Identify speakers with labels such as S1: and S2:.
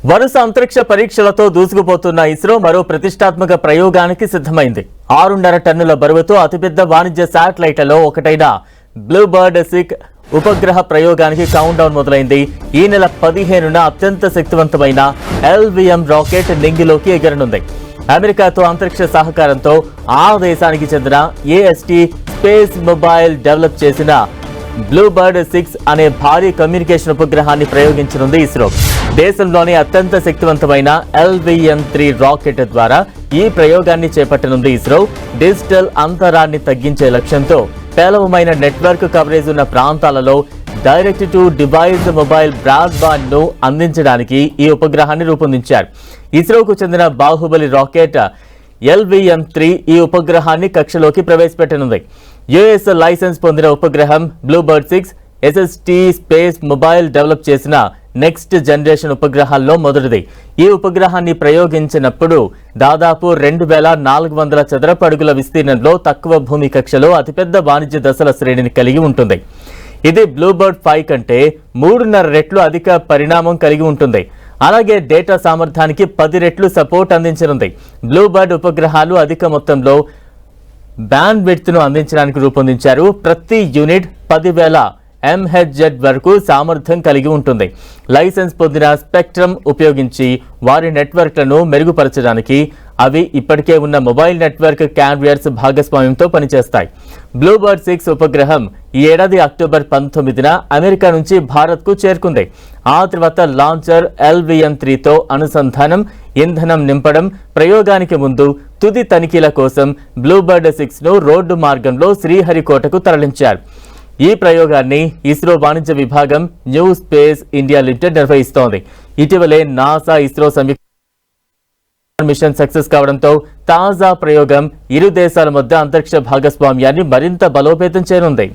S1: వరుస అంతరిక్ష పరీక్షలతో దూసుకుపోతున్న ఇస్రో మరో ప్రతిష్టాత్మక ప్రయోగానికి సిద్ధమైంది. 6.5 టన్నుల బరువుతో అతిపెద్ద వాణిజ్య శాటిలైట్లలో ఒకటైన బ్లూబర్డ్ 6 ఉపగ్రహ ప్రయోగానికి కౌంట్ డౌన్ మొదలైంది. ఈ నెల 15న అత్యంత శక్తివంతమైన LVM రాకెట్ నింగిలోకి ఎగరనుంది. అమెరికాతో అంతరిక్ష సహకారంతో ఆ దేశానికి చెందిన AST స్పేస్ మొబైల్ డెవలప్ చేసిన బ్లూబర్డ్ 6 అనే భారీ కమ్యూనికేషన్ ఉపగ్రహాన్ని ప్రయోగించనుంది ఇస్రో. దేశంలోని అత్యంత శక్తివంతమైన LVM-3 రాకెట్ ద్వారా ఈ ప్రయోగాన్ని చేపట్టనుంది ఇస్రో. డిజిటల్ అంతరాన్ని తగ్గించే లక్ష్యంతో పేలవమైన నెట్వర్క్ కవరేజ్ ఉన్న ప్రాంతాలలో direct to device mobile broadband ను అందించడానికి ఈ ఉపగ్రహాన్ని రూపొందించారు. ఇస్రోకు చెందిన బాహుబలి రాకెట్ LVM-3 ఈ ఉపగ్రహాన్ని కక్షలోకి ప్రవేశపెట్టనుంది. US లైసెన్స్ పొందిన ఉపగ్రహం BlueBird 6 SST space mobile develop చేసిన నెక్స్ట్ జనరేషన్ ఉపగ్రహాల్లో మొదటిది. ఈ ఉపగ్రహాన్ని ప్రయోగించినప్పుడు దాదాపు 2400 చదరపు అడుగుల విస్తీర్ణంలో తక్కువ భూమి కక్షలో అతిపెద్ద వాణిజ్య దశల శ్రేణిని కలిగి ఉంటుంది. ఇది బ్లూబర్డ్ 5 కంటే 3.5 రెట్లు అధిక పరిణామం కలిగి ఉంటుంది. అలాగే డేటా సామర్థ్యానికి 10 రెట్లు సపోర్ట్ అందించనుంది. బ్లూబర్డ్ ఉపగ్రహాలు అధిక మొత్తంలో బ్యాండ్ విడ్త్ ను అందించడానికి రూపొందించారు. ప్రతి యూనిట్ 10,000 MHz వరకు సామర్థ్యం కలిగి ఉంటుంది. లైసెన్స్ పొందిన స్పెక్ట్రమ్ ఉపయోగించి వారి నెట్వర్క్లను మెరుగుపరచడానికి అవి ఇప్పటికే ఉన్న మొబైల్ నెట్వర్క్ క్యారియర్స్ భాగస్వామ్యంతో పనిచేస్తాయి. బ్లూబర్డ్ 6 ఉపగ్రహం ఈ ఏడాది అక్టోబర్ 19న అమెరికా నుంచి భారత్కు చేరుకుంది. ఆ తర్వాత లాంచర్ LVM-3తో అనుసంధానం, ఇంధనం నింపడం, ప్రయోగానికి ముందు తుది తనిఖీల కోసం బ్లూబర్డ్ 6ను రోడ్డు మార్గంలో శ్రీహరికోటకు తరలించారు. ఈ ప్రయోగాన్ని ఇస్రో వాణిజ్య విభాగం న్యూ స్పేస్ ఇండియా లిమిటెడ్ నిర్వహిస్తోంది. ఇటీవలే నాసా ఇస్రో సంయుక్త మిషన్ సక్సెస్ కావడంతో తాజా ప్రయోగం ఇరు దేశాల మధ్య అంతరిక్ష భాగస్వామ్యాన్ని మరింత బలోపేతం చేయనుంది.